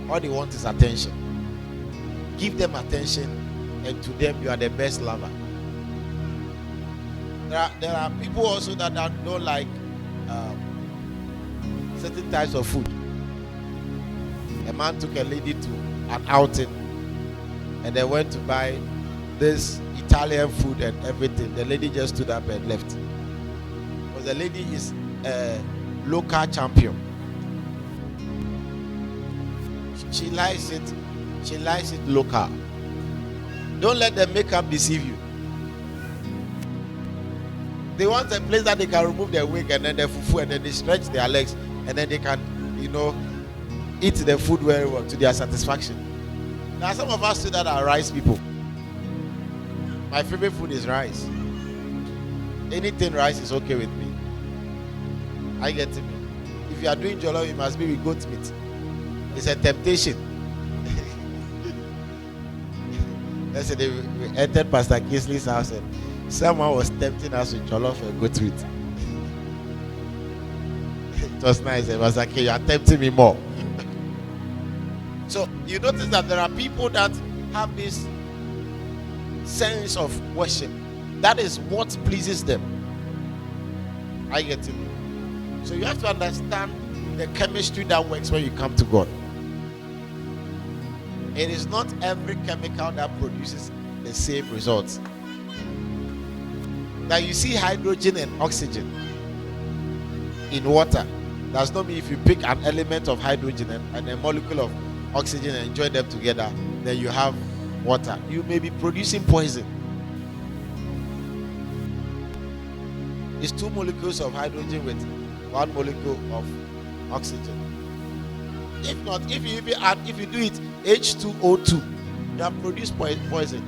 All they want is attention. Give them attention, and to them you are the best lover. There are people also that don't like certain types of food. A man took a lady to an outing, and they went to buy this Italian food and everything. The lady just stood up and left. Because the lady is a local champion. She likes it. She likes it local. Don't let the makeup deceive you. They want a place that they can remove their wig and then the fufu, and then they stretch their legs, and then they can, eat the food very well to their satisfaction. There are some of us too that are rice people. My favorite food is rice. Anything rice is okay with me. I get it. If you are doing jollof, it must be with goat meat. It's a temptation. Yesterday we entered Pastor Kingsley's house and someone was tempting us with jollof and goat meat. It was nice. It was like, okay, you are tempting me more. So you notice that there are people that have this sense of worship. That is what pleases them. I get it. So you have to understand the chemistry that works when you come to God. It is not every chemical that produces the same results. Now you see hydrogen and oxygen in water. Does not mean if you pick an element of hydrogen and a molecule of oxygen and join them together, then you have water. You may be producing poison. It's 2 molecules of hydrogen with 1 molecule of oxygen. If not, if you do it H2O2, you have produced poison.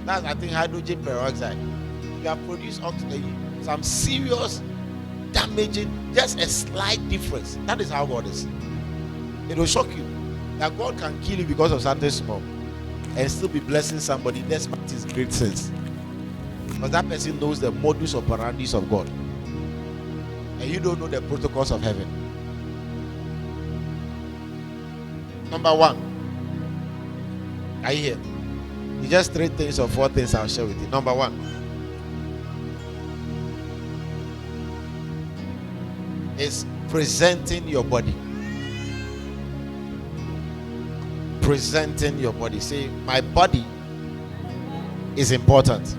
That's, I think, hydrogen peroxide. You have produced some serious damaging, just a slight difference. That is how God is. It will shock you that God can kill you because of something small and still be blessing somebody despite his great sins. Because that person knows the modus operandi of God. And you don't know the protocols of heaven. Number 1. Are you here? It's just 3 things or 4 things I'll share with you. Number 1 is presenting your body. Presenting your body. Say, my body is important.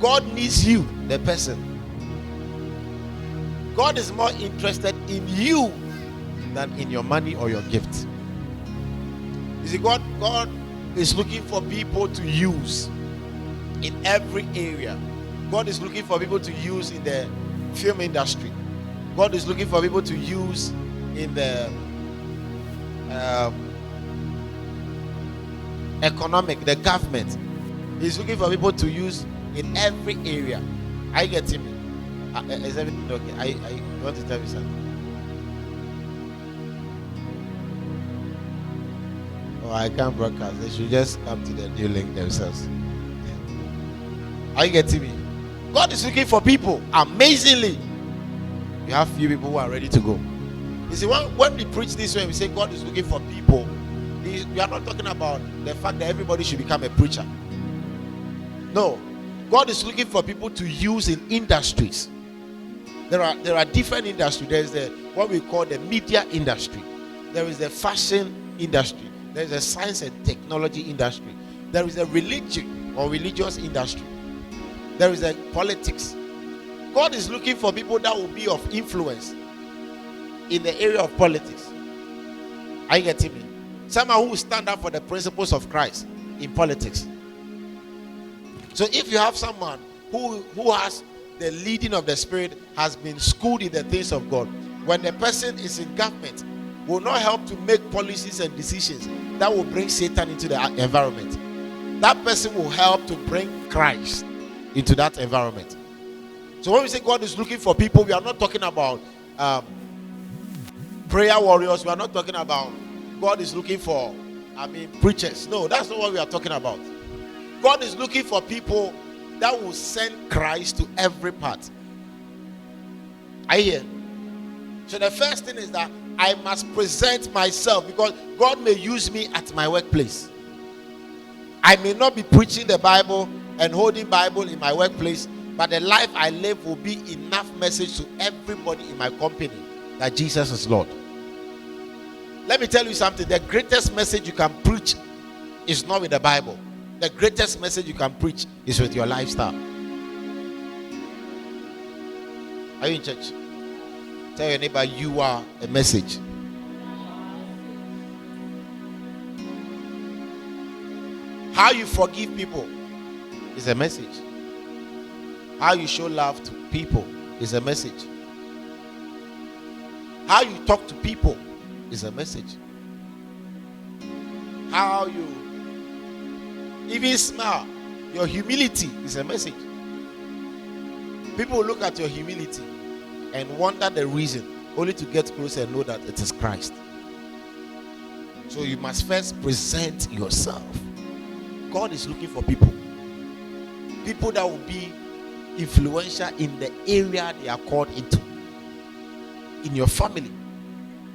God needs you, the person. God is more interested in you than in your money or your gift. You see, God is looking for people to use in every area. God is looking for people to use in the film industry. God is looking for people to use in the the government. He's looking for people to use in every area. I get him. Is everything okay? I want to tell you something. Oh, I can't broadcast. They should just come to the new link themselves. Are you getting me? God is looking for people. Amazingly, you have few people who are ready to go. You see, when we preach this way, we say God is looking for people. We are not talking about the fact that everybody should become a preacher. No, God is looking for people to use in industries. There are different industries. There is what we call the media industry. There is the fashion industry. There is a science and technology industry. There is a religion or religious industry. There is a politics. God is looking for people that will be of influence in the area of politics. Are you getting me? Someone who will stand up for the principles of Christ in politics. So if you have someone who has the leading of the Spirit, has been schooled in the things of God, when the person is in government, will not help to make policies and decisions that will bring Satan into the environment. That person will help to bring Christ into that environment. So when we say God is looking for people, we are not talking about prayer warriors. We are not talking about God is looking for preachers. No, that's not what we are talking about. God is looking for people that will send Christ to every part. Are you here? So the first thing is that I must present myself, because God may use me at my workplace. I may not be preaching the Bible and holding Bible in my workplace, but the life I live will be enough message to everybody in my company that Jesus is Lord. Let me tell you something. The greatest message you can preach is not with the Bible. The greatest message you can preach is with your lifestyle. Are you in church? Tell your neighbor, you are a message. How you forgive people is a message. How you show love to people is a message. How you talk to people is a message. How you even smile, your humility is a message. People will look at your humility and wonder the reason, only to get closer and know that it is Christ. So you must first present yourself. God is looking for people that will be influential in the area they are called into. In your family,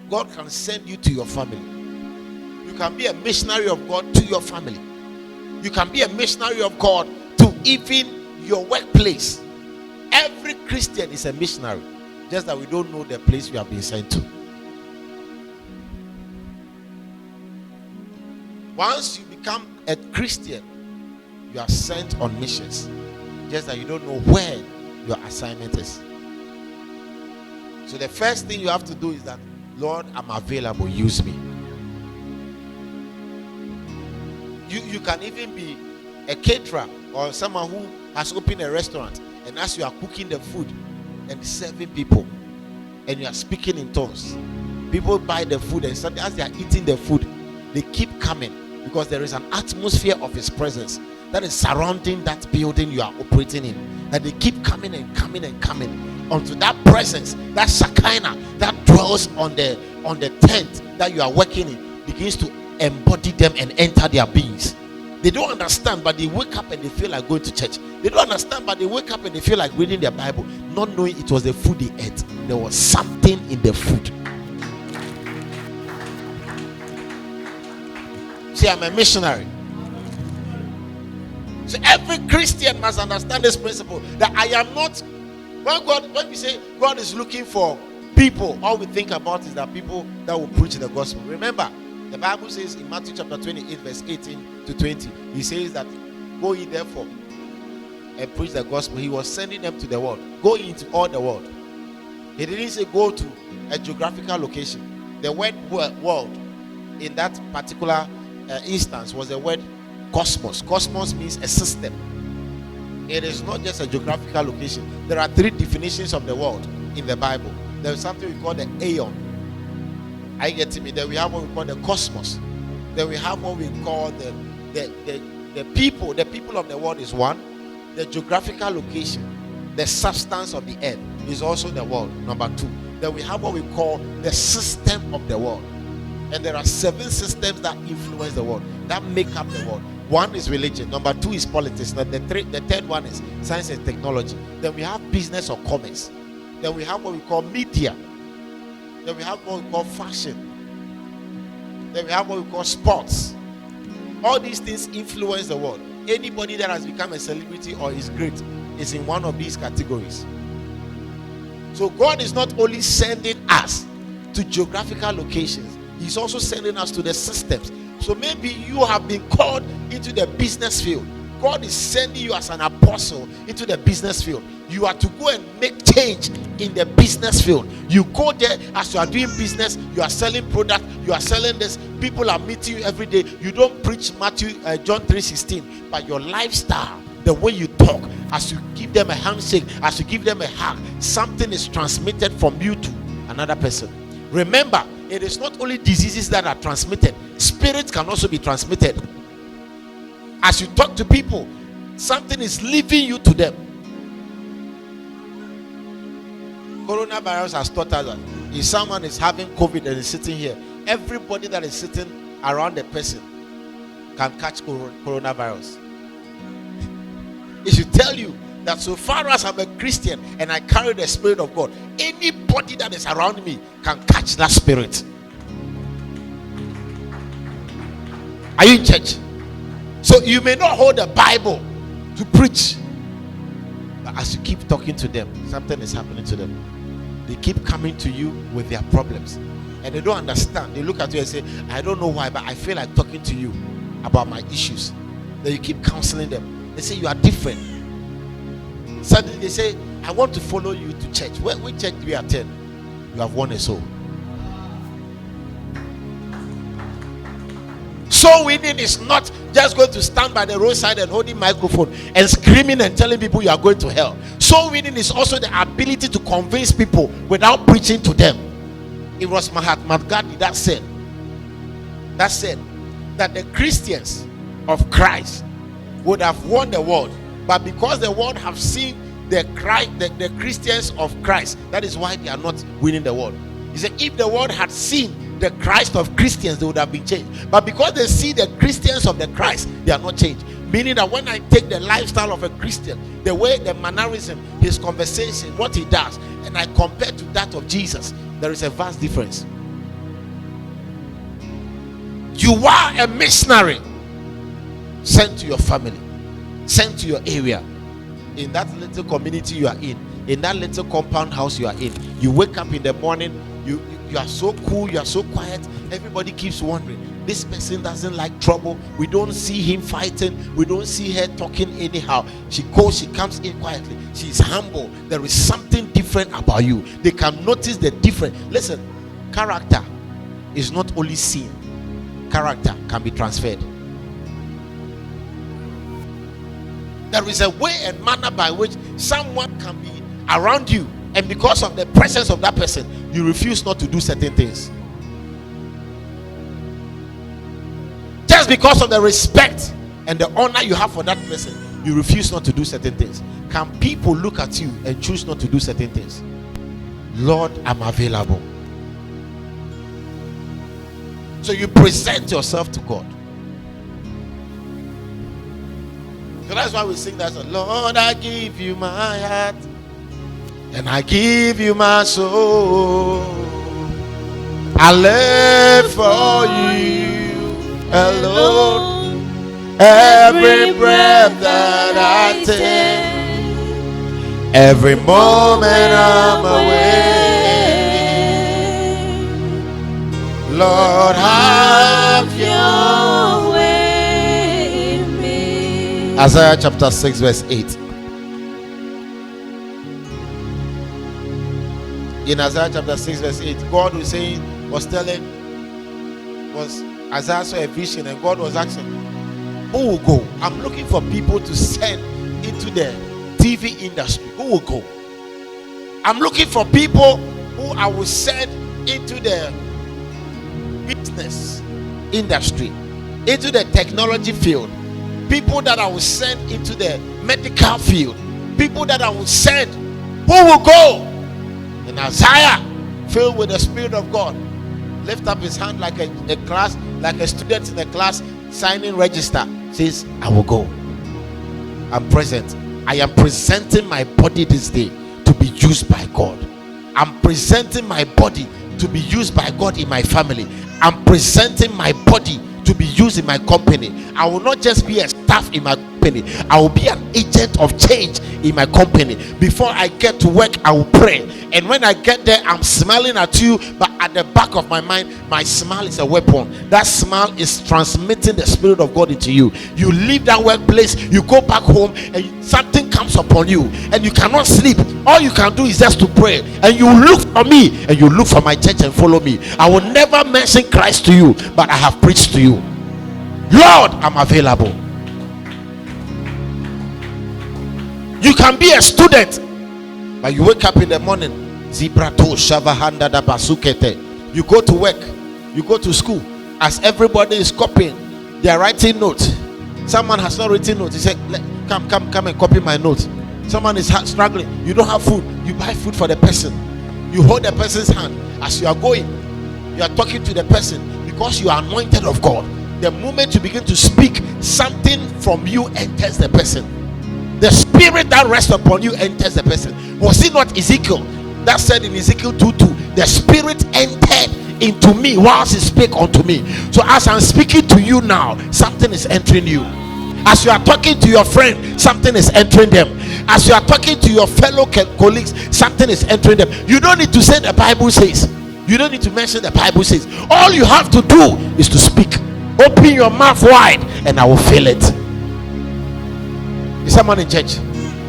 God can send you to your family. You can be a missionary of God to your family. You can be a missionary of God to even your workplace. Every Christian is a missionary, just that we don't know the place we have been sent to. Once you become a Christian, you are sent on missions, just that you don't know where your assignment is. So the first thing you have to do is that, Lord, I'm available, use me. You can even be a caterer or someone who has opened a restaurant, and as you are cooking the food and serving people and you are speaking in tongues, people buy the food, and suddenly as they are eating the food, they keep coming, because there is an atmosphere of His presence that is surrounding that building you are operating in, that they keep coming and coming and coming onto that presence, that Shekinah that dwells on the tent that you are working in, begins to embody them and enter their beings. They don't understand, but they wake up and they feel like going to church. They don't understand, but they wake up and they feel like reading their Bible, not knowing it was the food they ate. There was something in the food. See, I'm a missionary. So every Christian must understand this principle, that I am not, when we say God is looking for people, all we think about is that people that will preach the gospel. Remember, the Bible says in Matthew chapter 28 verse 18 to 20, He says that, go ye therefore and preach the gospel. He was sending them to the world. Go into all the world. He didn't say go to a geographical location. The word world in that particular instance was the word cosmos. Cosmos means a system. It is not just a geographical location. There are three definitions of the world in the Bible. There is something we call the aeon. I get to me. Then we have what we call the cosmos. Then we have what we call the people. The people of the world is one. The geographical location, the substance of the earth, is also the world. Number two. Then we have what we call the system of the world. And there are 7 systems that influence the world, that make up the world. One is religion. Number 2 is politics. Then the third one is science and technology. Then we have business or commerce. Then we have what we call media. Then we have what we call fashion. Then we have what we call sports. All these things influence the world. Anybody that has become a celebrity or is great is in one of these categories. So God is not only sending us to geographical locations, He's also sending us to the systems. So maybe you have been called into the business field. God is sending you as an apostle into the business field. You are to go and make change in the business field. You go there as you are doing business, you are selling product, you are selling this. People are meeting you every day. You don't preach John 3:16, but your lifestyle, the way you talk, as you give them a handshake, as you give them a hug, something is transmitted from you to another person. Remember, it is not only diseases that are transmitted, spirits can also be transmitted. As you talk to people, something is leaving you to them. Coronavirus has taught us that if someone is having COVID and is sitting here, everybody that is sitting around the person can catch coronavirus. It should tell you that so far as I'm a Christian and I carry the Spirit of God, anybody that is around me can catch that spirit. Are you in church? So you may not hold the Bible to preach, but as you keep talking to them, something is happening to them. They keep coming to you with their problems, and they don't understand. They look at you and say, I don't know why, but I feel like talking to you about my issues. Then you keep counseling them. They say you are different. Suddenly they say, I want to follow you to church. Which church do you attend? You have won a soul. Soul winning is not just going to stand by the roadside and holding microphone and screaming and telling people you are going to hell. Soul winning is also the ability to convince people without preaching to them. It was Mahatma Gandhi that said that the Christians of Christ would have won the world, but because the world have seen the Christians of Christ, that is why they are not winning the world. He said if the world had seen the Christ of Christians, they would have been changed, but because they see the Christians of the Christ, they are not changed. Meaning that when I take the lifestyle of a Christian, the way, the mannerism, his conversation, what he does, and I compare to that of Jesus, there is a vast difference. You are a missionary sent to your family, sent to your area, in that little community you are in that little compound house you are in. You wake up in the morning, you are so cool, you are so quiet. Everybody keeps wondering, this person doesn't like trouble. We don't see him fighting. We don't see her talking anyhow. She goes, she comes in quietly. She's humble. There is something different about you. They can notice the difference. Listen, character is not only seen. Character can be transferred. There is a way and manner by which someone can be around you, and because of the presence of that person, you refuse not to do certain things. Just because of the respect and the honor you have for that person, you refuse not to do certain things. Can people look at you and choose not to do certain things? Lord, I'm available. So you present yourself to God. So that's why we sing that song. Lord, I give you my heart and I give you my soul. I live for you alone. Every breath that I take, every moment I'm away. Lord, have your way. Isaiah chapter 6 verse 8. In Isaiah chapter 6 verse 8, God was Isaiah saw a vision and God was asking, who will go? I'm looking for people to send into the TV industry. Who will go? I'm looking for people who I will send into the business industry, into the technology field. People that I will send into the medical field, people that I will send. Who will go? And Isaiah, filled with the Spirit of God, lift up his hand like a class, like a student in the class signing register, says, I will go. I'm present. I am presenting my body this day to be used by God. I'm presenting my body to be used by God in my family. I'm presenting my body to be used in my company. I will not just be a staff in my company. I will be an agent of change in my company. Before I get to work, I will pray. And when I get there, I'm smiling at you, but at the back of my mind, my smile is a weapon. That smile is transmitting the Spirit of God into you. You leave that workplace, you go back home, and something comes upon you, and you cannot sleep. All you can do is just to pray, and you look for me, and you look for my church and follow me. I will never mention Christ to you, but I have preached to you. Lord, I'm available. You can be a student, but you wake up in the morning, you go to work, you go to school, as everybody is copying, they are writing notes. Someone has not written notes. He said, come and copy my notes. Someone is struggling, you don't have food, you buy food for the person. You hold the person's hand as you are going, you are talking to the person because you are anointed of God. The moment you begin to speak, something from you enters the person. The spirit that rests upon you enters the person. Was it not Ezekiel that said in Ezekiel 2:2, the spirit entered into me whilst he spake unto me? So as I'm speaking to you now, something is entering you. As you are talking to your friend, something is entering them. As you are talking to your fellow colleagues, something is entering them. You don't need to say the Bible says. You don't need to mention the Bible says. All you have to do is to speak. Open your mouth wide and I will fill it. Is someone in church?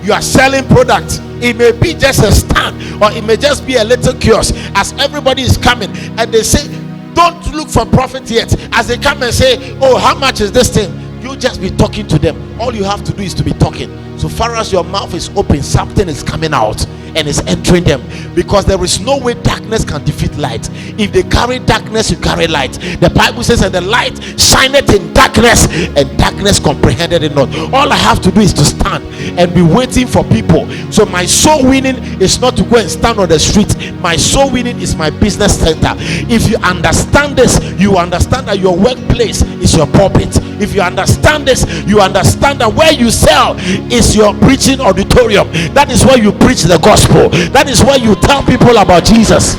You are selling products. It may be just a stand or it may just be a little kiosk. As everybody is coming and they say, don't look for profit yet. As they come and say, oh, how much is this thing? You just be talking to them. All you have to do is to be talking. So far as your mouth is open, something is coming out and is entering them, because there is no way darkness can defeat light. If they carry darkness, you carry light. The Bible says, and the light shineth in darkness, and darkness comprehended it not. All I have to do is to stand and be waiting for people. So my soul winning is not to go and stand on the street. My soul winning is my business center. If you understand this, you understand that your workplace is your pulpit. If you understand this, you understand that where you sell is your preaching auditorium. That is where you preach the gospel. That is where you tell people about Jesus.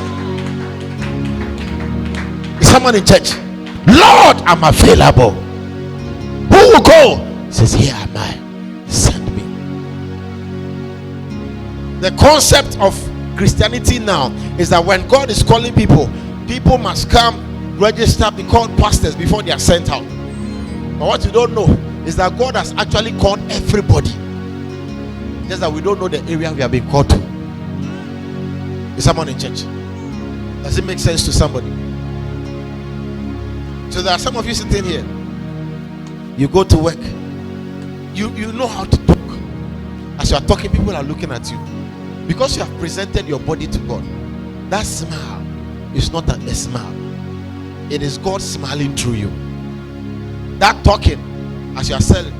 Is someone in church? Lord, I'm available. Who will go? He says, here am I. Send me. The concept of Christianity now is that when God is calling people, people must come, register, be called pastors before they are sent out. But what you don't know is that God has actually called everybody. Just that we don't know the area we have been called to. Is someone in church? Does it make sense to somebody? So there are some of you sitting here. You go to work. You know how to talk. As you are talking, people are looking at you. Because you have presented your body to God. That smile is not a smile. It is God smiling through you. That talking, as you are selling,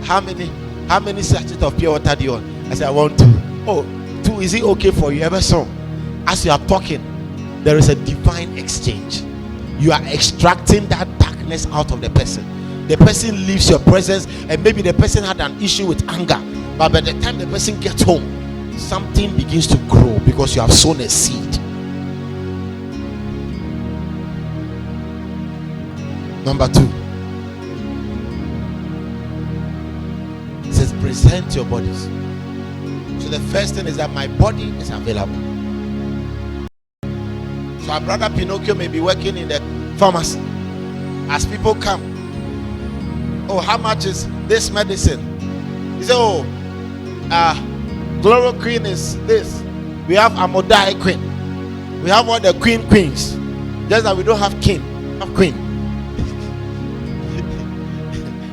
how many sachets of pure water do you want? I said, I want 2. Oh, 2, is it okay for you? Ever so? As you are talking, there is a divine exchange. You are extracting that darkness out of the person. The person leaves your presence, and maybe the person had an issue with anger, but by the time the person gets home, something begins to grow because you have sown a seed. Number 2. Says present your bodies. So the first thing is that my body is available. So our brother Pinocchio may be working in the pharmacy. As people come, oh, how much is this medicine? He said, oh, chloroquine is this. We have amodiaquine. We have all the queens. Just that we don't have king. We have queen.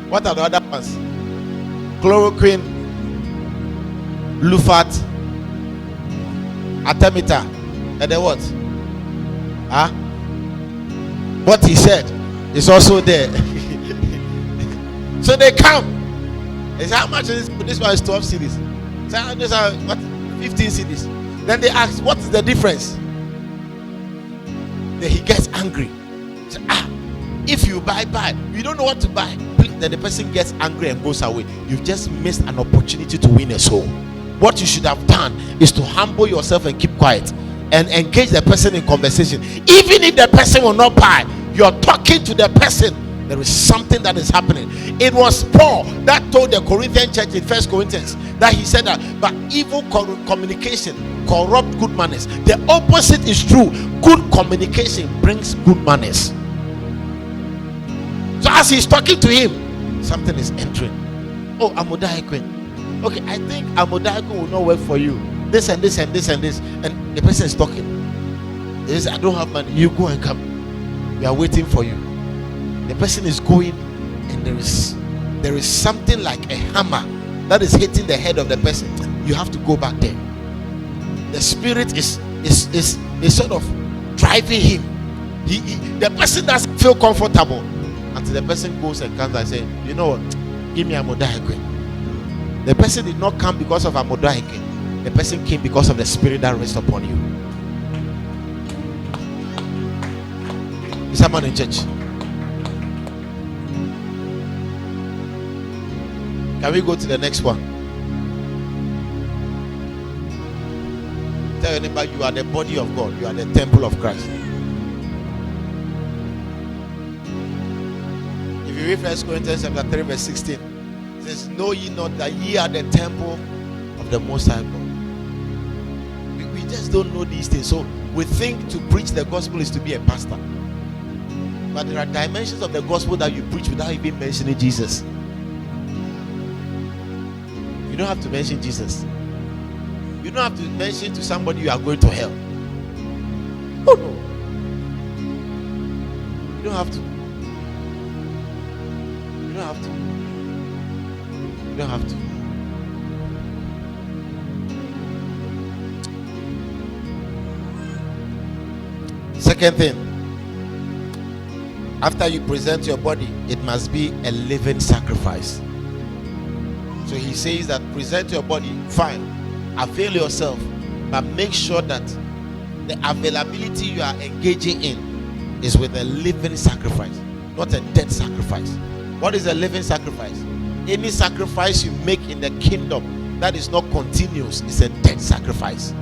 What are the other ones? Chloroquine, Lufat, Artemether, and then what? What he said is also there. So they come. They say, how much is this? This one is 12 cedis. So these are what? 15 cedis. Then they ask, what is the difference? Then he gets angry. Say, if you buy, you don't know what to buy. Then the person gets angry and goes away. You've just missed an opportunity to win a soul. What you should have done is to humble yourself and keep quiet and engage the person in conversation. Even if the person will not buy, you're talking to the person. There is something that is happening. It was Paul that told the Corinthian church in 1 Corinthians that he said that, but evil communication corrupt good manners. The opposite is true. Good communication brings good manners. So as he's talking to him, something is entering. Oh, amodiaquine. Okay, I think amodiaquine will not work for you. This and this and this and this. And the person is talking. He says, I don't have money. You go and come. We are waiting for you. The person is going, and there is something like a hammer that is hitting the head of the person. You have to go back there. The spirit is sort of driving him. The person doesn't feel comfortable until the person goes and comes and says, you know what, give me amodiaquine. The person did not come because of amodiaquine. The person came because of the spirit that rests upon you. Is someone in church? Can we go to the next one? Tell your neighbor, you are the body of God. You are the temple of Christ. If you read 1 Corinthians chapter 3 verse 16, it says, know ye not that ye are the temple of the Most High God. We just don't know these things. So we think to preach the gospel is to be a pastor. But there are dimensions of the gospel that you preach without even mentioning Jesus. You don't have to mention Jesus. You don't have to mention to somebody you are going to hell. Oh no. You don't have to. You don't have to. You don't have to. Second thing, after you present your body, it must be a living sacrifice. So he says that present your body, fine, avail yourself, but make sure that the availability you are engaging in is with a living sacrifice, not a dead sacrifice. What is a living sacrifice? Any sacrifice you make in the kingdom that is not continuous is a dead sacrifice.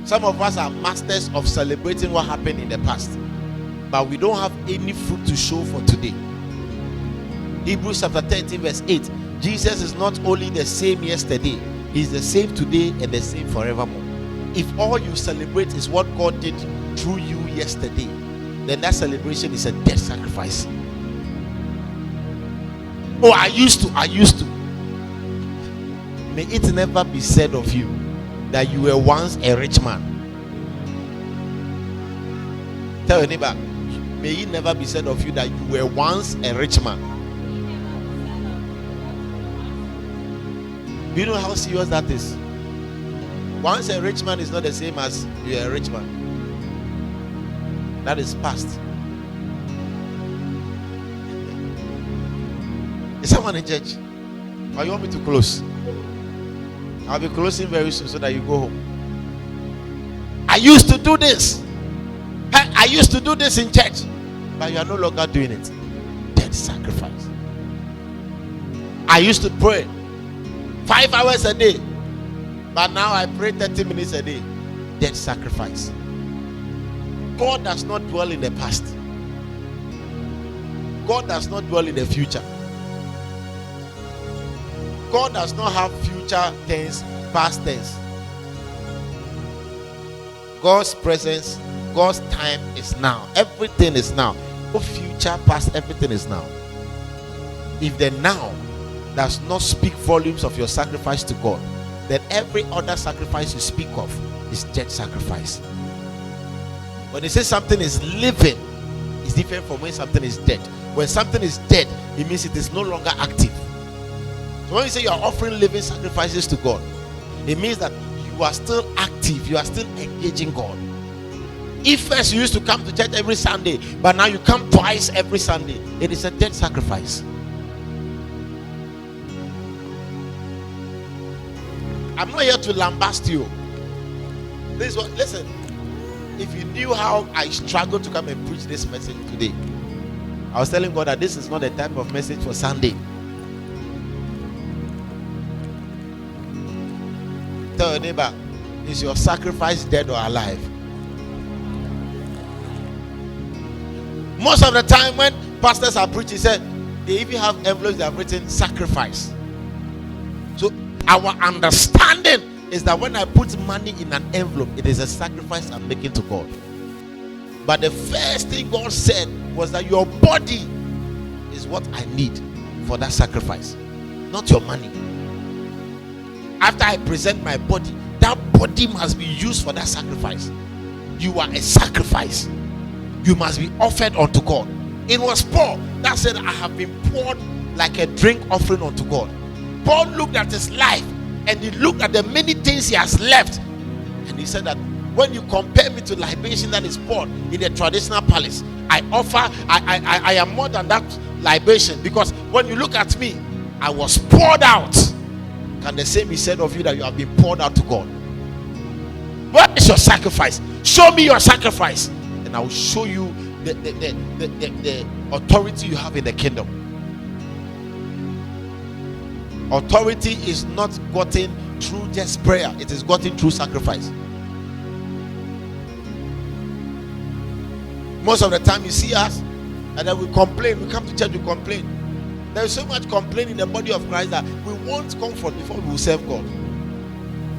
Some of us are masters of celebrating what happened in the past, but we don't have any fruit to show for today. Hebrews chapter 13 verse 8, Jesus is not only the same yesterday, he's the same today and the same forevermore. If all you celebrate is what God did through you yesterday, then that celebration is a dead sacrifice. Oh, I used to. May it never be said of you that you were once a rich man. Tell your neighbor, may it never be said of you that you were once a rich man. Do you know how serious that is? Once a rich man is not the same as you are a rich man. That is past. Is someone in church? Or you want me to close? I'll be closing very soon so that you go home. I used to do this. I used to do this in church, but you are no longer doing it. Dead sacrifice. I used to pray 5 hours a day, but now I pray 30 minutes a day. Dead sacrifice. God does not dwell in the past. God does not dwell in the future. God does not have future tense, past tense. God's presence, God's time is now. Everything is now. No future, past, everything is now. If the now does not speak volumes of your sacrifice to God, then every other sacrifice you speak of is dead sacrifice. When it says something is living, it's different from when something is dead. When something is dead, it means it is no longer active. So when you say you are offering living sacrifices to God, it means that you are still active, you are still engaging God. If first you used to come to church every Sunday, but now you come twice every Sunday, it is a dead sacrifice. I'm not here to lambast you. This is what, listen, if you knew how I struggled to come and preach this message today, I was telling God that this is not the type of message for Sunday. Tell your neighbor, is your sacrifice dead or alive? Most of the time when pastors are preaching, say they even have envelopes that have written sacrifice. So our understanding is that when I put money in an envelope, it is a sacrifice I'm making to God. But the first thing God said was that your body is what I need for that sacrifice, not your money. After I present my body, that body must be used for that sacrifice. You are a sacrifice. You must be offered unto God. It was Paul that said, I have been poured like a drink offering unto God. Paul looked at his life and he looked at the many things he has left, and he said that when you compare me to libation that is poured in the traditional palace, I am more than that libation, because when you look at me, I was poured out. Can the same be said of you, that you have been poured out to God? What is your sacrifice? Show me your sacrifice, and I will show you the authority you have in the kingdom. Authority is not gotten through just prayer. It is gotten through sacrifice. Most of the time you see us and then we complain. We come to church, we complain. There is so much complaining in the body of Christ that we want comfort before we will serve God.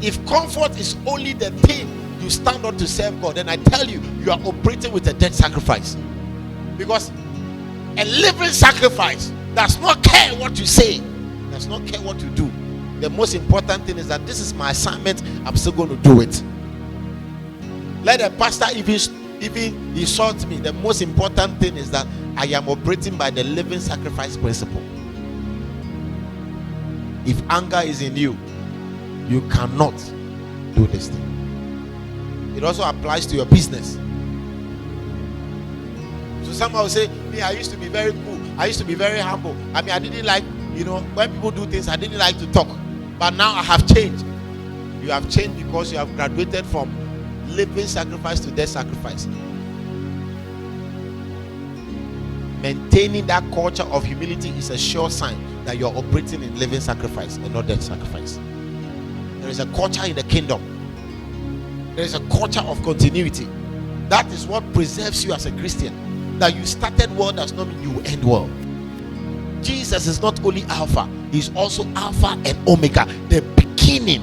If comfort is only the thing you stand on to serve God, then I tell you, you are operating with a dead sacrifice. Because a living sacrifice does not care what you say, does not care what you do. The most important thing is that this is my assignment, I'm still going to do it. Let the pastor even insult me. The most important thing is that I am operating by the living sacrifice principle. If anger is in you, you cannot do this thing. It also applies to your business. So someone will say, me, I used to be very cool. I used to be very humble. I mean, I didn't like, when people do things, I didn't like to talk. But now I have changed. You have changed because you have graduated from living sacrifice to death sacrifice. Maintaining that culture of humility is a sure sign that you're operating in living sacrifice and not death sacrifice. There is a culture in the kingdom. There is a culture of continuity. That is what preserves you as a Christian. That you started well does not mean you will end well. Jesus is not only Alpha, He's also Alpha and Omega, the beginning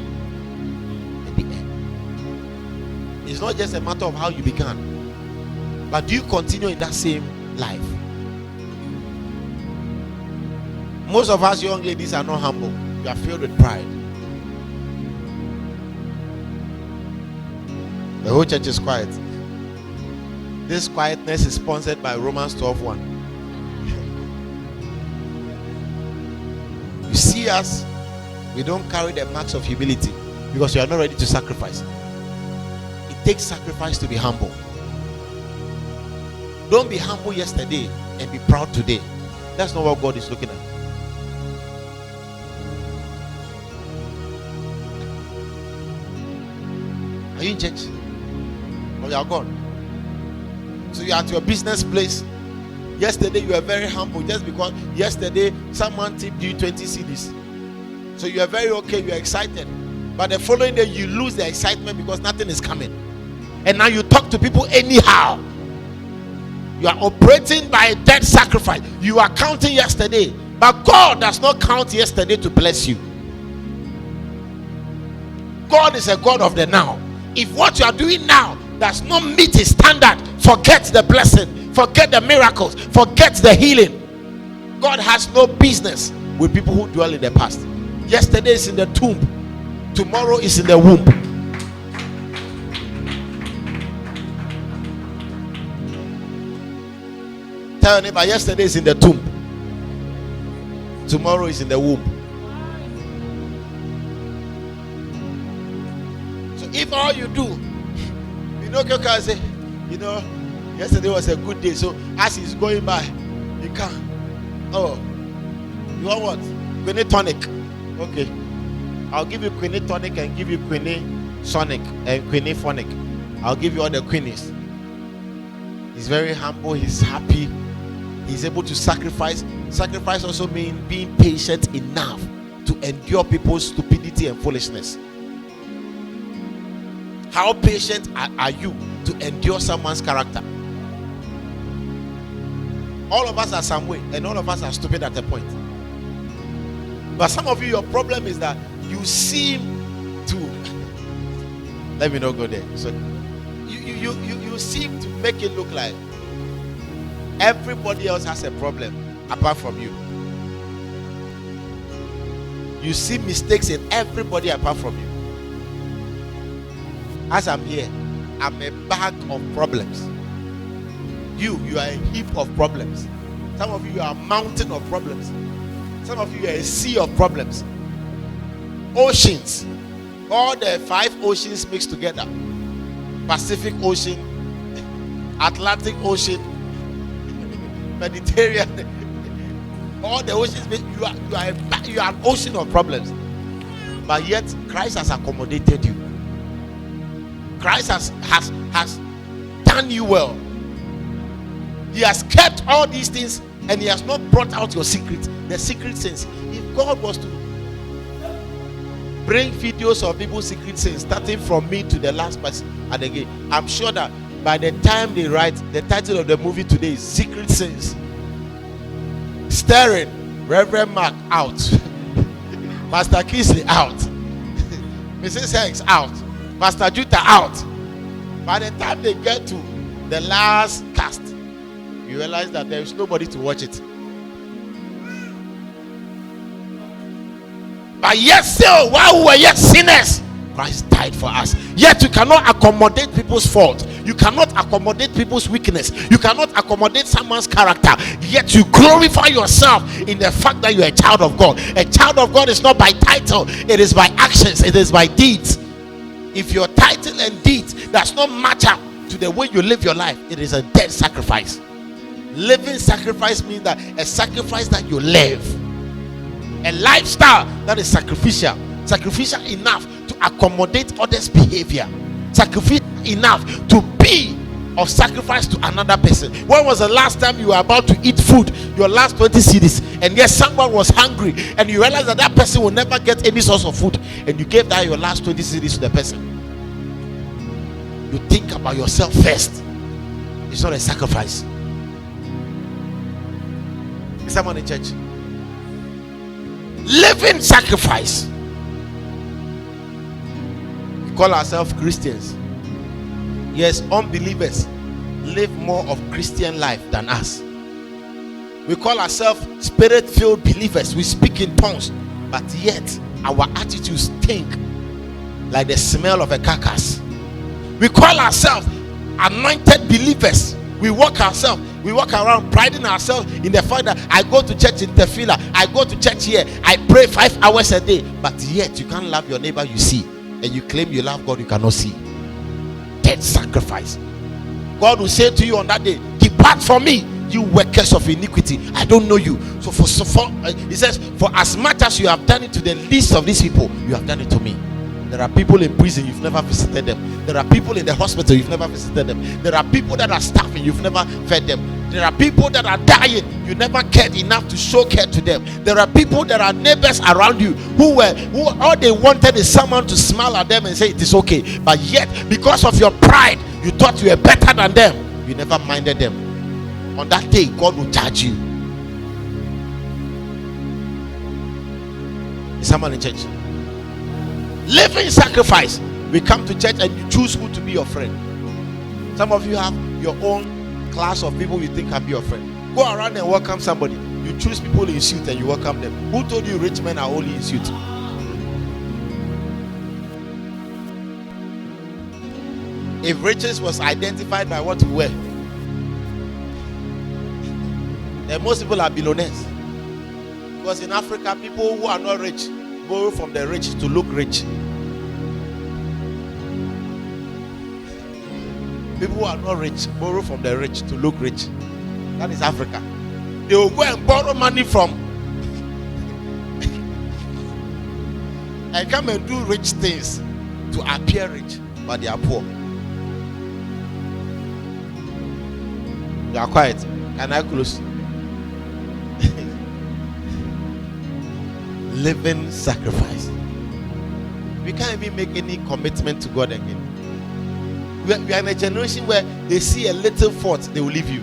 and the end. It's not just a matter of how you began, but do you continue in that same life? Most of us young ladies are not humble. We are filled with pride. The whole church is quiet. This quietness is sponsored by Romans 12:1. You see us, we don't carry the marks of humility because we are not ready to sacrifice. It takes sacrifice to be humble. Don't be humble yesterday and be proud today. That's not what God is looking at. Are you in church? Or you are gone? So you are at your business place. Yesterday you were very humble just because yesterday someone tipped you 20 cedis. So you are very okay, you are excited. But the following day you lose the excitement because nothing is coming. And now you talk to people anyhow. You are operating by a dead sacrifice. You are counting yesterday. But God does not count yesterday to bless you. God is a God of the now. If what you are doing now does not meet His standard, forget the blessing, forget the miracles, forget the healing. God has no business with people who dwell in the past. Yesterday is in the tomb, tomorrow is in the womb. Tell your neighbor, yesterday is in the tomb, tomorrow is in the womb. So if all you do, you can say, yesterday was a good day, so as he's going by, you can't. Oh, you want what? Quinine tonic. Okay, I'll give you quinine tonic and give you quinine sonic and quinine phonic. I'll give you all the quinies. He's very humble, he's happy, he's able to sacrifice. Sacrifice also means being patient enough to endure people's stupidity and foolishness. How patient are you to endure someone's character? All of us are some way, and all of us are stupid at a point. But some of you, your problem is that you seem to let me not go there. So you seem to make it look like everybody else has a problem apart from you. You see mistakes in everybody apart from you. As I'm here, I'm a bag of problems. You are a heap of problems. Some of you are a mountain of problems. Some of you are a sea of problems. Oceans. All the 5 oceans mixed together. Pacific Ocean, Atlantic Ocean, Mediterranean. All the oceans, you are an ocean of problems. But yet, Christ has accommodated you. Christ has done you well. He has kept all these things and He has not brought out your secret. The secret sense. If God was to bring videos of people's secret sins, starting from me to the last person. And again, I'm sure that by the time they write, the title of the movie today is Secret Sins. Staring, Reverend Mark out, Pastor Kisley out, Mrs. Hanks out, Pastor Juta out. By the time they get to the last cast, you realize that there is nobody to watch it. But yet still, while we were yet sinners, Christ died for us. Yet you cannot accommodate people's fault. You cannot accommodate people's weakness. You cannot accommodate someone's character. Yet you glorify yourself in the fact that you're a child of God. A child of God is not by title. It is by actions. It is by deeds. If your title and deeds does not match up to the way you live your life, it is a dead sacrifice. Living sacrifice means that a sacrifice that you live. A lifestyle that is sacrificial. Sacrificial enough to accommodate others' behavior. Sacrificial enough to be of sacrifice to another person. When was the last time you were about to eat food, your last 20 cedis, and yes, someone was hungry, and you realize that that person will never get any source of food, and you gave that your last 20 cedis to the person? You think about yourself first. It's not a sacrifice. Is someone in church? Living sacrifice. We call ourselves Christians. Yes, unbelievers live more of Christian life than us. We call ourselves spirit-filled believers. We speak in tongues, but yet our attitudes stink like the smell of a carcass. We call ourselves anointed believers. We walk around priding ourselves in the fact that I go to church in Tephillah, I go to church here, I pray 5 hours a day, but yet you can't love your neighbor you see, and you claim you love God you cannot see. Dead sacrifice. God will say to you on that day, depart from me, you workers of iniquity, I don't know you. So he says, for as much as you have done it to the least of these people, you have done it to me. There are people in prison, you've never visited them. There are people in the hospital, you've never visited them. There are people that are starving, you've never fed them. There are people that are dying, you never cared enough to show care to them. There are people that are neighbors around you who all they wanted is someone to smile at them and say it is okay. But yet, because of your pride, you thought you were better than them. You never minded them. On that day, God will judge you. Is someone in church? Living sacrifice. We come to church and you choose who to be your friend. Some of you have your own class of people you think can be your friend. Go around and welcome somebody. You choose people in suit and you welcome them. Who told you rich men are only in suit? If riches was identified by what we wear, then most people are billionaires. Because in Africa, people who are not rich borrow from the rich to look rich. People who are not rich borrow from the rich to look rich. That is Africa. They will go and borrow money from and come and do rich things to appear rich, but they are poor. You are quiet. Can I close? Living sacrifice. We can't even make any commitment to God again. We are in a generation where they see a little fault, they will leave you.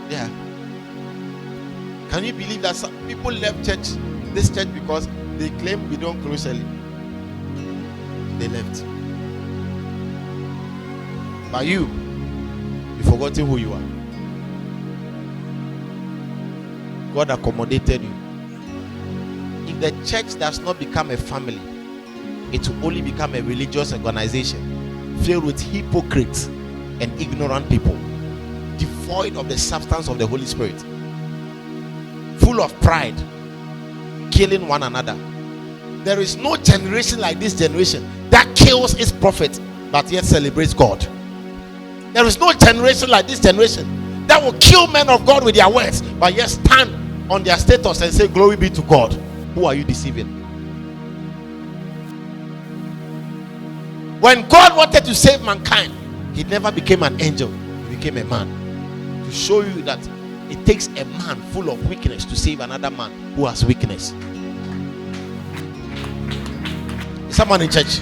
Yeah. Can you believe that some people left this church because they claim we don't close early? They left. But you've forgotten who you are. God accommodated you. If the church does not become a family, it will only become a religious organization filled with hypocrites and ignorant people, devoid of the substance of the Holy Spirit, full of pride, killing one another. There is no generation like this generation that kills its prophet but yet celebrates God. There is no generation like this generation that will kill men of God with their words but yet stand on their status and say glory be to God. Who are you deceiving? When God wanted to save mankind, he never became an angel, he became a man, to show you that it takes a man full of weakness to save another man who has weakness. Someone in church.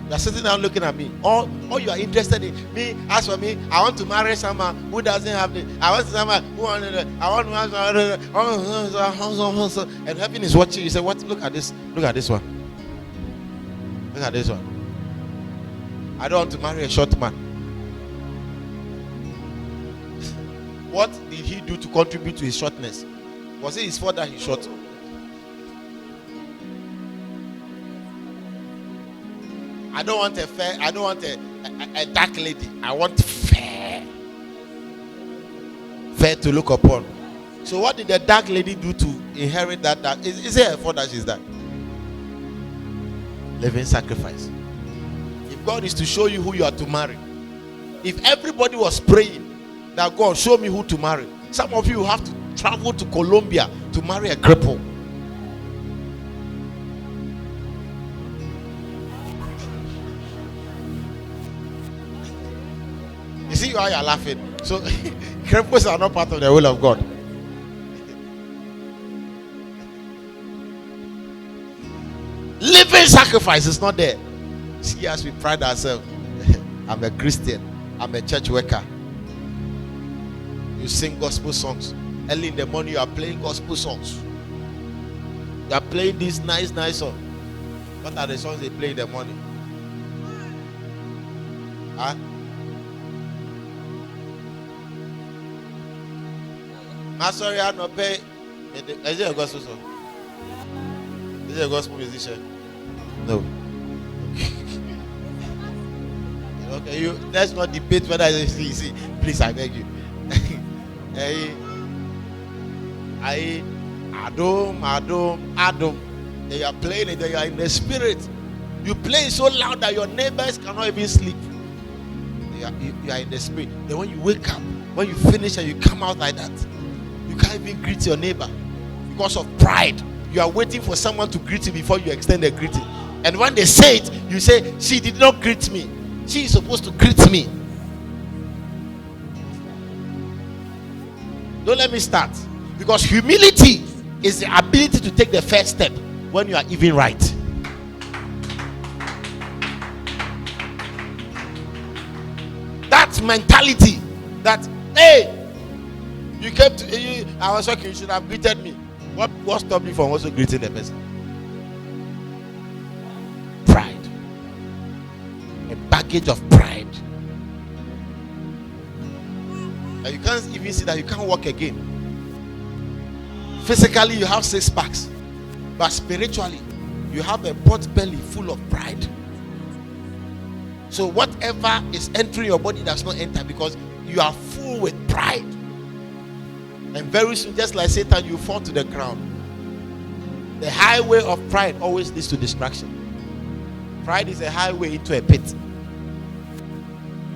You are sitting down looking at me. All you are interested in me. As for me, I want to marry someone who doesn't have the. I want someone who want. I want and heaven is watching. You say, "What? Look at this. Look at this one. Look at this one. I don't want to marry a short man." What did he do to contribute to his shortness? Was it his fault that he's short? I don't want a fair. I don't want a dark lady. I want fair. Fair to look upon. So what did the dark lady do to inherit that dark? Is it her fault that she's dark? Living sacrifice. If God is to show you who you are to marry, if everybody was praying that God show me who to marry, some of you have to travel to Colombia to marry a cripple. You see why you are laughing? So cripples are not part of the will of God. Living sacrifice is not there. See, as we pride ourselves, I'm a Christian, I'm a church worker. You sing gospel songs. Early in the morning, you are playing gospel songs. You are playing these nice songs. What are the songs they play in the morning? Huh? Sorry, I don't pay. Is it a gospel song? Is it a gospel musician? No. Okay, let's not debate whether it's easy. Please, I beg you. Adam. They are playing it, they are in the spirit. You play so loud that your neighbors cannot even sleep. You are in the spirit. Then when you wake up, when you finish and you come out like that, you can't even greet your neighbor because of pride. You are waiting for someone to greet you before you extend a greeting. And when they say it, you say, "She did not greet me. She is supposed to greet me." Don't let me start. Because humility is the ability to take the first step when you are even right. That mentality that, hey, you came to you, I was talking, you should have greeted me. What stopped me from also greeting the person? Pride. A baggage of pride. And you can't even see that you can't walk again. Physically, you have 6 packs, but spiritually, you have a pot belly full of pride. So whatever is entering your body does not enter because you are full with pride. And very soon, just like Satan, you fall to the ground. The highway of pride always leads to destruction. Pride is a highway into a pit.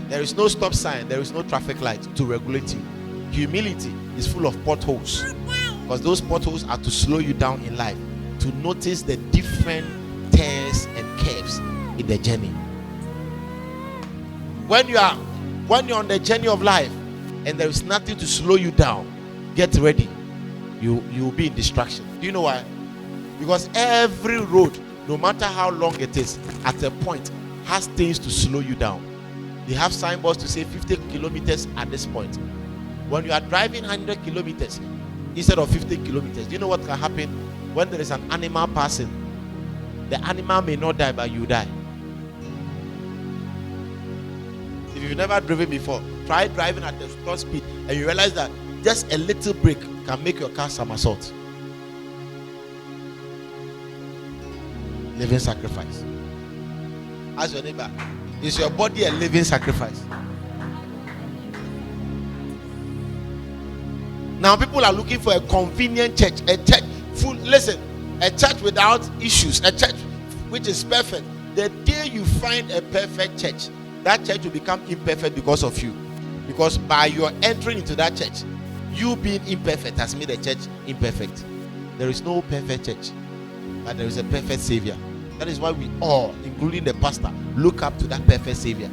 There is no stop sign, there is no traffic light to regulate you. Humility is full of potholes, because those potholes are to slow you down in life, to notice the different turns and curves in the journey. When you're on the journey of life and there is nothing to slow you down, get ready. You will be in distraction. Do you know why? Because every road, no matter how long it is, at a point has things to slow you down. They have signboards to say 50 kilometers at this point. When you are driving 100 kilometers instead of 50 kilometers, do you know what can happen? When there is an animal passing, the animal may not die, but you die. If you've never driven before, try driving at the top speed and you realize that just a little break can make your car somersault. Living sacrifice. Ask your neighbor, is your body a living sacrifice? Now people are looking for a convenient church, a church full. Listen, a church without issues, a church which is perfect. The day you find a perfect church, that church will become imperfect because of you. Because by your entering into that church, you being imperfect has made the church imperfect. There is no perfect church, but there is a perfect Savior. That is why we all, including the pastor, look up to that perfect Savior.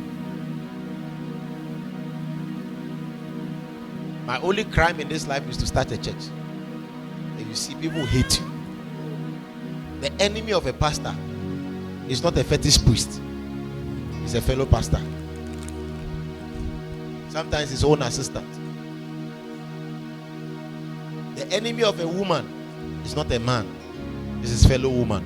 My only crime in this life is to start a church. And you see, people hate you. The enemy of a pastor is not a fetish priest, it's a fellow pastor, sometimes his own assistant. The enemy of a woman is not a man, it's his fellow woman.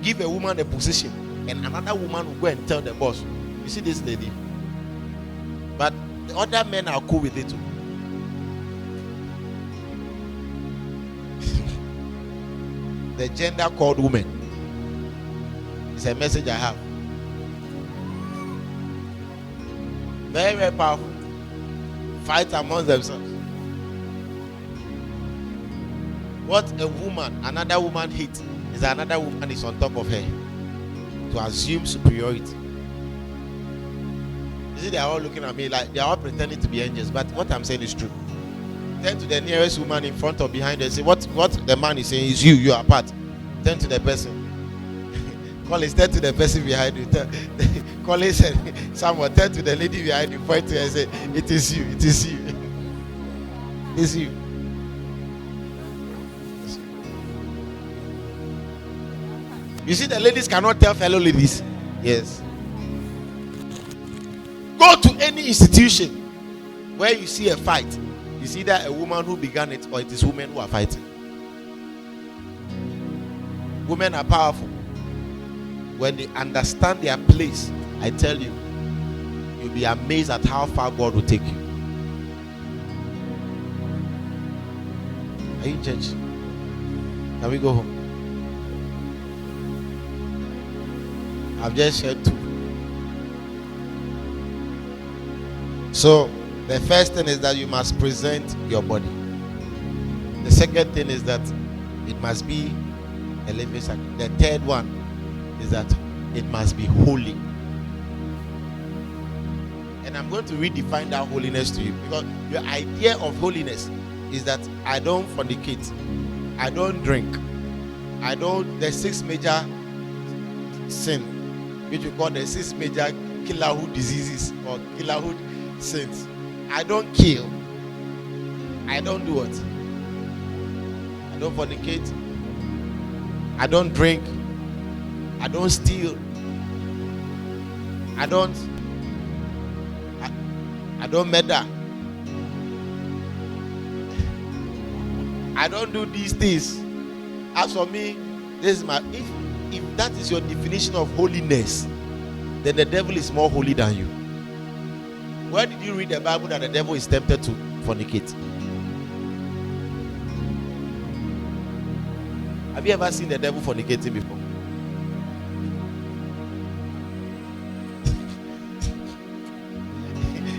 Give a woman a position and another woman will go and tell the boss, you see this lady, but the other men are cool with it too. The gender called woman is a message I have. Very, very powerful. Fight amongst themselves. What a woman, another woman hates is another woman is on top of her to assume superiority. You see, they are all looking at me like they are all pretending to be angels, but what I'm saying is true. Turn to the nearest woman in front or behind her and say, what the man is saying is you are apart. Turn to the person. Collins, turn to the person behind you. Collins said, someone turn to the lady behind you, point to her and say, it is you, it is you. It's you. You see, the ladies cannot tell fellow ladies. Yes. Go to any institution where you see a fight. It's either a woman who began it or it is women who are fighting. Women are powerful. When they understand their place, I tell you, you'll be amazed at how far God will take you. Are you in church? Can we go home? I've just shared 2. So, the first thing is that you must present your body. The second thing is that it must be a living sacrifice. The third one is that it must be holy. And I'm going to redefine that holiness to you, because your idea of holiness is that I don't fornicate, I don't drink, the 6 major sin, which we call the 6 major killerhood diseases or killerhood sins. I don't kill. I don't do what? I don't fornicate. I don't drink. I don't steal. I don't murder. I don't do these things. As for me, this is my if that is your definition of holiness, then the devil is more holy than you. Where did you read the Bible that the devil is tempted to fornicate? Have you ever seen the devil fornicating before?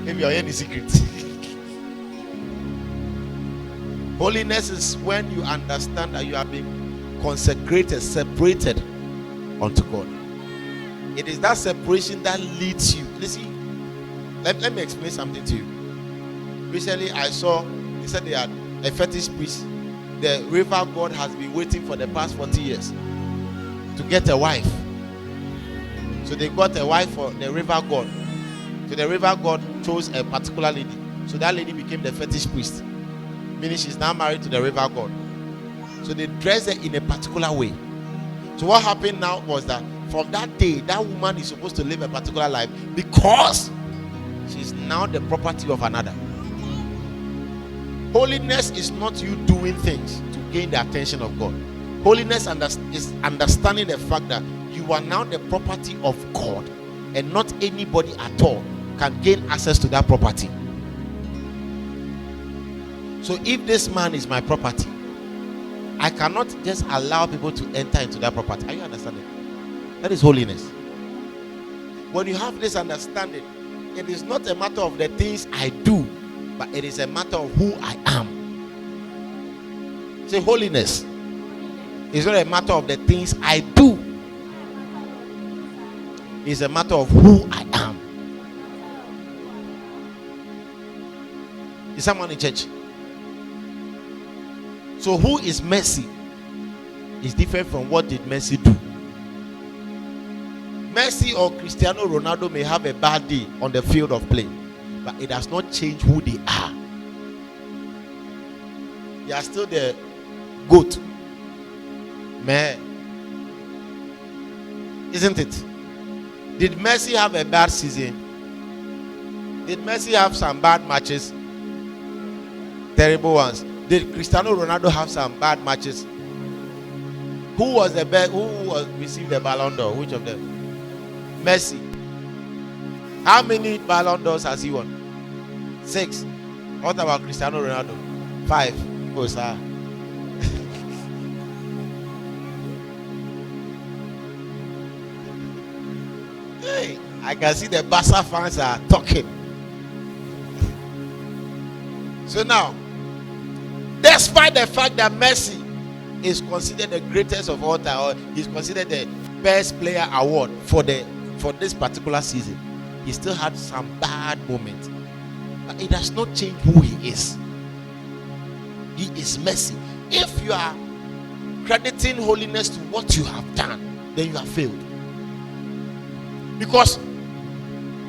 If you are hearing the secret. Holiness is when you understand that you are being consecrated, separated unto God. It is that separation that leads you. Listen, let me explain something to you. Recently, I saw, they said they had a fetish priest. The river god has been waiting for the past 40 years to get a wife. So they got a wife for the river god. So the river god chose a particular lady. So that lady became the fetish priest. Meaning she's now married to the river god. So they dress her in a particular way. So what happened now was that from that day, that woman is supposed to live a particular life because she's now the property of another. Holiness is not you doing things to gain the attention of God. Holiness is understanding the fact that you are now the property of God, and not anybody at all can gain access to that property. So if this man is my property, I cannot just allow people to enter into that property. Are you understanding? That is holiness. When you have this understanding, it is not a matter of the things I do, but it is a matter of who I am. Say, holiness is not a matter of the things I do. It's a matter of who I am. Is someone in church? So who is Messi is different from what did Messi do. Messi or Cristiano Ronaldo may have a bad day on the field of play, but it does not change who they are. You are still the goat. Man. Isn't it? Did Messi have a bad season? Did Messi have some bad matches? Terrible ones. Did Cristiano Ronaldo have some bad matches? Who was the best? Who received the Ballon d'Or? Which of them? Messi. How many Ballon d'Ors has he won? 6. What about Cristiano Ronaldo? 5. Oh, sir. Hey, I can see the Barca fans are talking. So now, despite the fact that Messi is considered the greatest of all time, or he's considered the best player award for this particular season, he still had some bad moments. But it does not change who he is. He is Messi. If you are crediting holiness to what you have done, then you have failed. Because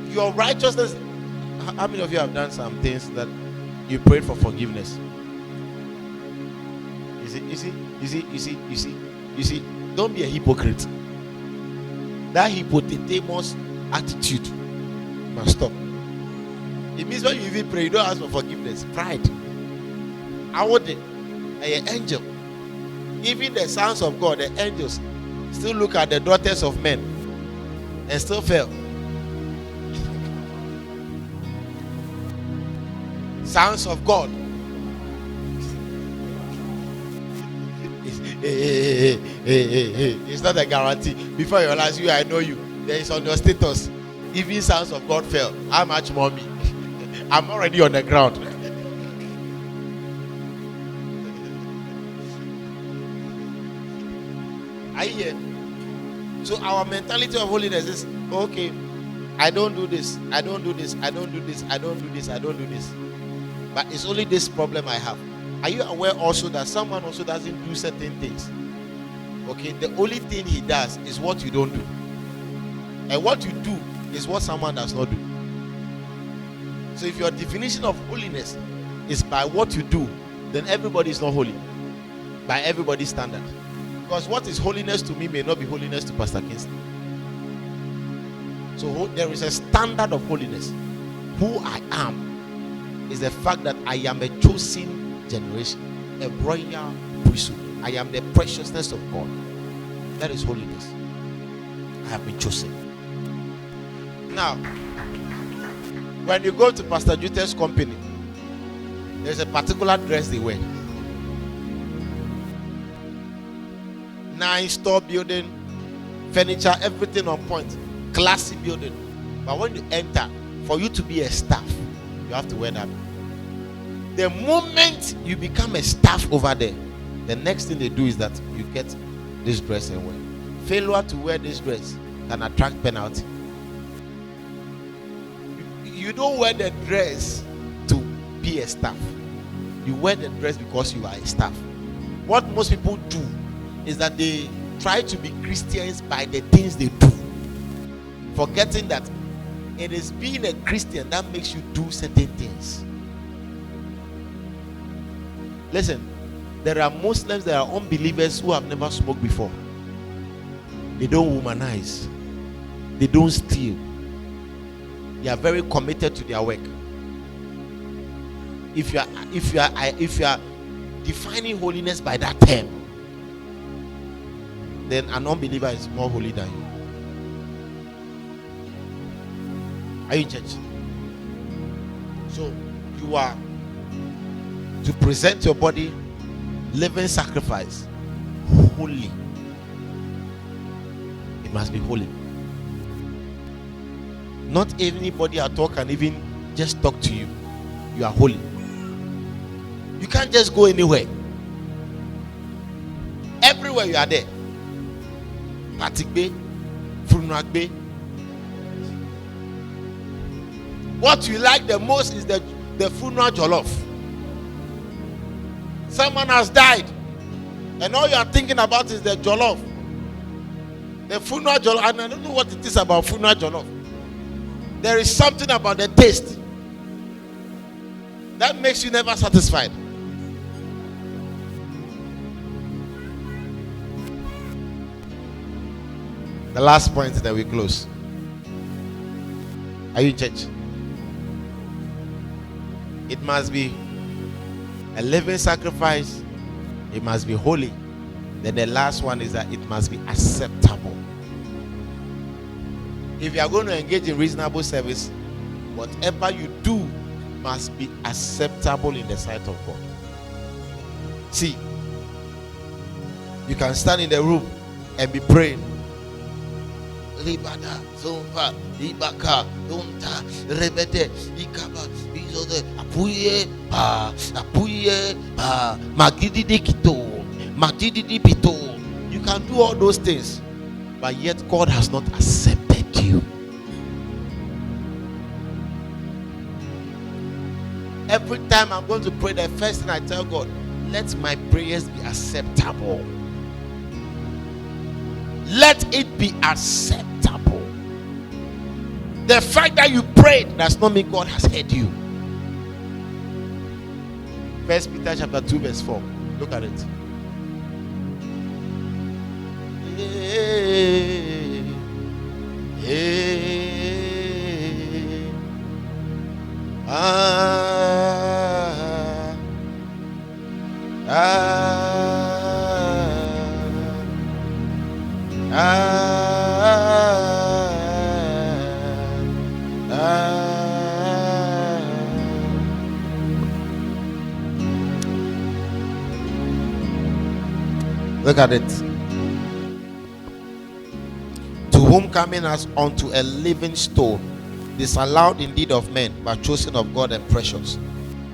your righteousness, how many of you have done some things that you prayed for forgiveness? You see, don't be a hypocrite. That hippopotamus attitude must stop. It means when you even pray, you don't ask for forgiveness. Pride. I would an angel. Even the sons of God, the angels, still look at the daughters of men and still fail. Sons of God. It's not a guarantee. Before you realize I know you. There is on your status. Even sons of God fail. How much more me? I'm already on the ground. Are you here? So our mentality of holiness is okay. I don't do this. I don't do this. I don't do this. I don't do this. I don't do this. But it's only this problem I have. Are you aware also that someone also doesn't do certain things? Okay, the only thing he does is what you don't do. And what you do is what someone does not do. So if your definition of holiness is by what you do, then everybody is not holy. By everybody's standard. Because what is holiness to me may not be holiness to Pastor Kingston. So there is a standard of holiness. Who I am is the fact that I am a chosen generation, a royal priesthood. I am the preciousness of God. That is holiness. I have been chosen. Now, when you go to Pastor Jute's company, there's a particular dress they wear. 9-store building, furniture, everything on point, classy building. But when you enter, for you to be a staff, you have to wear that. The moment you become a staff over there, the next thing they do is that you get this dress and wear. Failure to wear this dress can attract penalty. You don't wear the dress to be a staff. You wear the dress because you are a staff. What most people do is that they try to be Christians by the things they do, forgetting that it is being a Christian that makes you do certain things. Listen, there are Muslims, there are unbelievers who have never smoked before. They don't womanize. They don't steal. They are very committed to their work. If you are defining holiness by that term, then an unbeliever is more holy than you. Are you in church? So you are to present your body living sacrifice, holy. It must be holy. Not anybody at all can even just talk to you. You are holy. You can't just go anywhere. Everywhere you are there. Patikbe, Funakbe. What you like the most is the funeral jollof. Someone has died, and all you are thinking about is the jollof. The funeral jollof, and I don't know what it is about funeral jollof. There is something about the taste that makes you never satisfied. The last point, then we close. Are you in church? It must be a living sacrifice. It must be holy. Then the last one is that it must be acceptable. If you are going to engage in reasonable service, whatever you do must be acceptable in the sight of God. See, you can stand in the room and be praying. Libada, Zumba, Libaka, Dunta, Rebede, Ikaba, Bizode, Apuye, Magidi Dikito, Magidi Pito. You can do all those things, but yet God has not accepted you. Every time I'm going to pray, the first thing I tell God, let my prayers be acceptable. Let it be acceptable. The fact that you prayed does not mean God has heard you. 1 Peter chapter 2 verse 4. Look at it. Look at it. To whom coming as unto a living stone, disallowed indeed of men, but chosen of God and precious.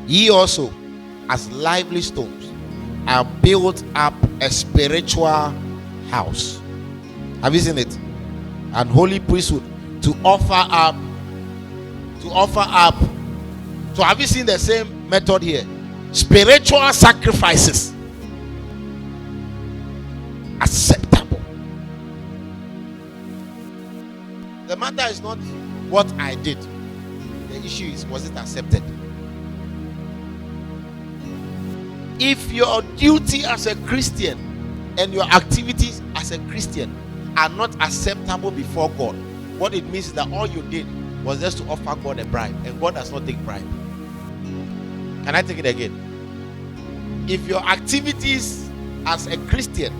Ye also, as lively stones, are built up a spiritual house. Have you seen it? An holy priesthood to offer up. So have you seen the same method here? Spiritual sacrifices. Acceptable. The matter is not what I did. The issue is, was it accepted? If your duty as a Christian and your activities as a Christian are not acceptable before God, what it means is that all you did was just to offer God a bribe, and God does not take bribe. Can I take it again? If your activities as a Christian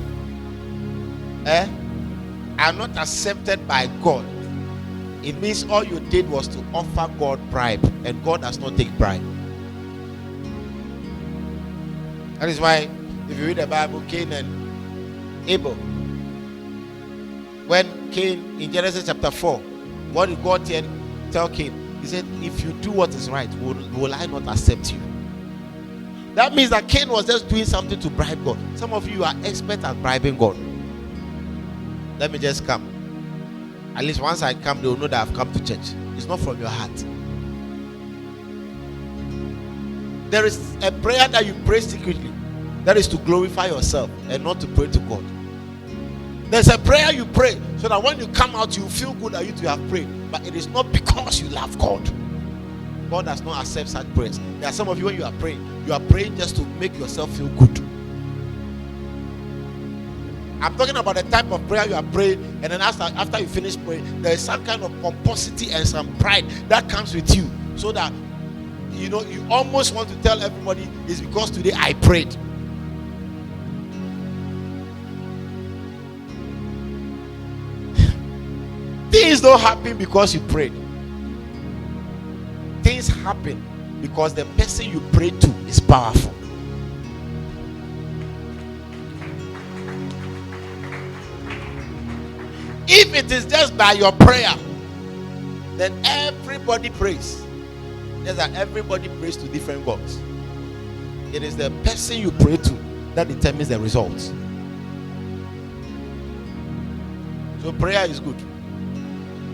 are not accepted by God, it means all you did was to offer God bribe, and God does not take bribe. That is why if you read the Bible, Cain and Abel, when Cain in Genesis chapter 4, what did God tell Cain? He said, if you do what is right, will I not accept you? That means that Cain was just doing something to bribe God. Some of you are expert at bribing God. Let me just come. At least once I come, they will know that I've come to church. It's not from your heart. There is a prayer that you pray secretly. That is to glorify yourself and not to pray to God. There's a prayer you pray so that when you come out, you feel good that you have prayed. But it is not because you love God. God does not accept such prayers. There are some of you, when you are praying just to make yourself feel good. I'm talking about the type of prayer you are praying, and then after you finish praying, there is some kind of pomposity and some pride that comes with you, so that you almost want to tell everybody it's because today I prayed. Things don't happen because you prayed. Things happen because the person you prayed to is powerful. If it is just by your prayer, then everybody prays. Yes, that everybody prays to different gods. It is the person you pray to that determines the results. So prayer is good,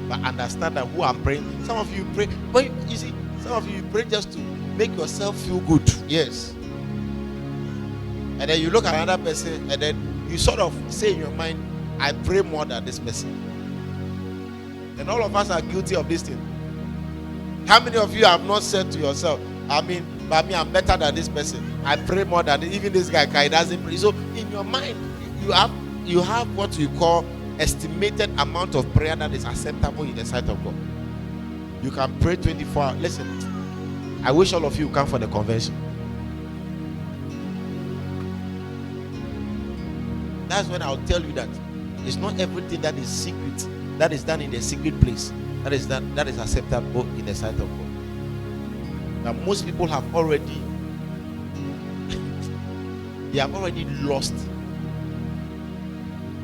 but understand that who I'm praying. Some of you pray, but you see, some of you pray just to make yourself feel good. Yes. And then you look at another person, and then you sort of say in your mind, I pray more than this person. And all of us are guilty of this thing. How many of you have not said to yourself, I'm better than this person. I pray more than even this guy doesn't pray. So in your mind, you have what you call estimated amount of prayer that is acceptable in the sight of God. You can pray 24 hours. Listen, I wish all of you come for the convention. That's when I'll tell you that it's not everything that is secret, that is done in the secret place, that is acceptable in the sight of God. But most people have already lost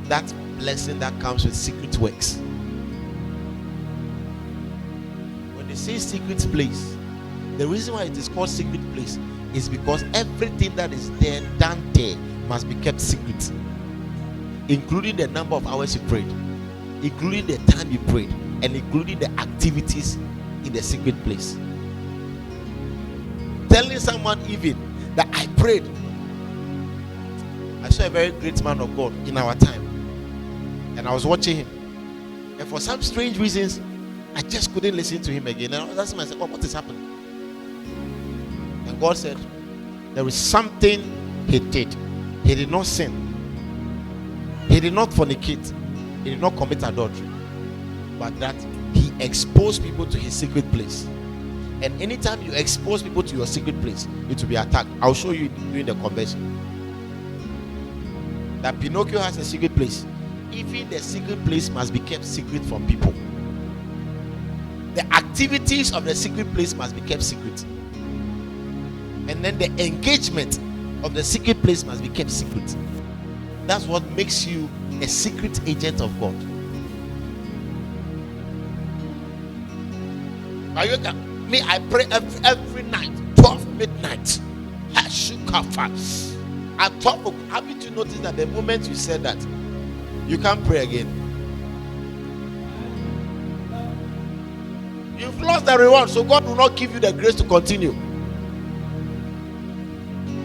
that blessing that comes with secret works. When they say secret place, the reason why it is called secret place is because everything that is there, done there, must be kept secret, including the number of hours you prayed, including the time you prayed, and including the activities in the secret place. Telling someone even that I prayed. I saw a very great man of God in our time, and I was watching him, and for some strange reasons I just couldn't listen to him again. And I was asking myself, what is happening? And God said, there is something he did. He did not sin, he did not fornicate, he did not commit adultery, but that he exposed people to his secret place. And anytime you expose people to your secret place, it will be attacked. I'll show you during the convention that Pinocchio has a secret place. Even the secret place must be kept secret from people. The activities of the secret place must be kept secret. And then the engagement of the secret place must be kept secret. That's what makes you a secret agent of God. Are you me? I pray every night, 12 midnight. At 12, haven't you noticed that the moment you said that, you can't pray again? You've lost the reward, so God will not give you the grace to continue.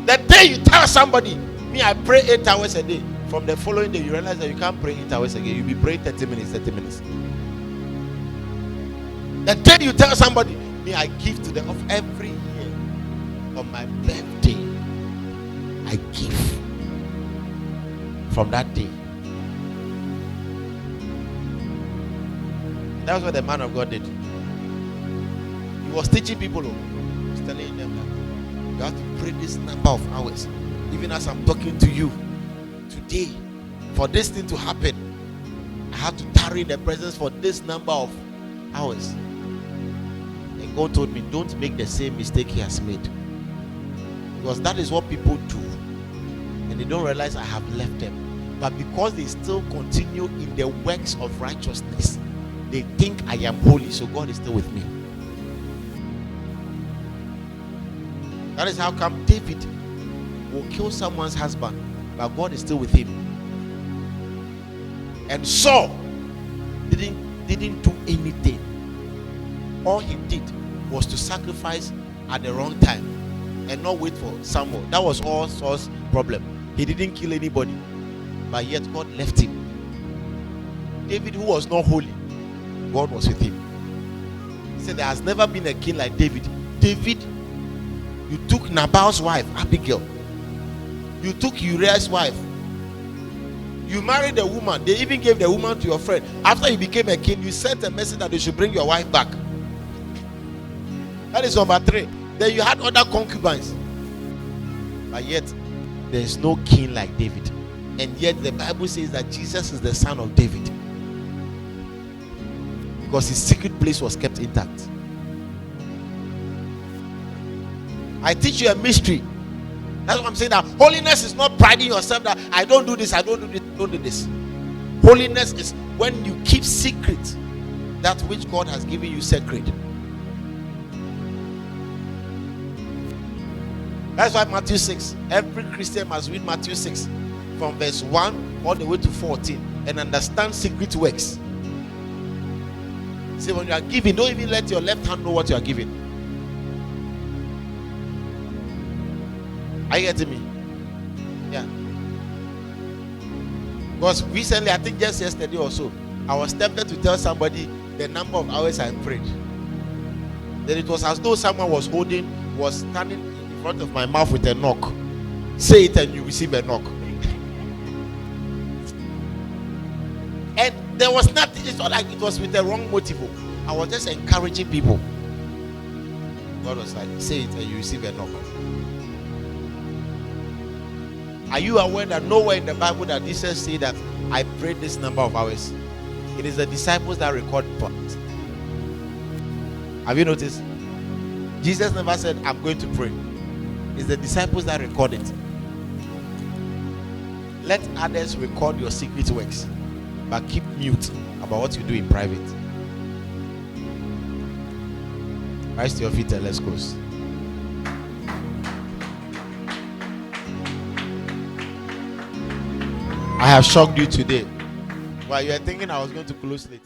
The day you tell somebody, me, I pray 8 hours a day, from the following day you realize that you can't pray 8 hours again. You'll be praying 30 minutes. The day you tell somebody, me, I give to them of every year on my birthday, I give. From that day, that was what the man of God did. He was teaching people, he was telling them that you have to pray this number of hours. Even as I'm talking to you today, for this thing to happen, I have to tarry in the presence for this number of hours. And God told me, don't make the same mistake he has made, because that is what people do, and they don't realize I have left them. But because they still continue in the works of righteousness, they think I am holy, so God is still with me. That is how come David will kill someone's husband, but God is still with him. And Saul didn't do anything. All he did was to sacrifice at the wrong time and not wait for Samuel. That was all Saul's problem. He didn't kill anybody, but yet God left him. David, who was not holy, God was with him. He said there has never been a king like David. David, you took Nabal's wife, Abigail. You took Uriah's wife. You married a woman. They even gave the woman to your friend. After you became a king, you sent a message that they should bring your wife back. That is number 3. Then you had other concubines. But yet, there is no king like David. And yet the Bible says that Jesus is the son of David, because his secret place was kept intact. I teach you a mystery. That's what I'm saying, that holiness is not priding yourself that I don't do this, I don't do this, don't do this. Holiness is when you keep secret that which God has given you sacred. That's why Matthew 6, every Christian must read Matthew 6 from verse 1 all the way to 14 and understand secret works. See, when you are giving, don't even let your left hand know what you are giving. Are you getting me? Yeah. Because recently, I think just yesterday or so, I was tempted to tell somebody the number of hours I prayed. Then it was as though someone was standing in front of my mouth with a knock. Say it and you receive a knock. And there was nothing. It's not like it was with the wrong motive. I was just encouraging people. God was like, say it and you receive a knock. Are you aware that nowhere in the Bible that Jesus said that I prayed this number of hours? It is the disciples that record part. Have you noticed? Jesus never said, I'm going to pray. It's the disciples that record it. Let others record your secret works, but keep mute about what you do in private. Rise to your feet and let's close. I have shocked you today. While you are thinking I was going to close late.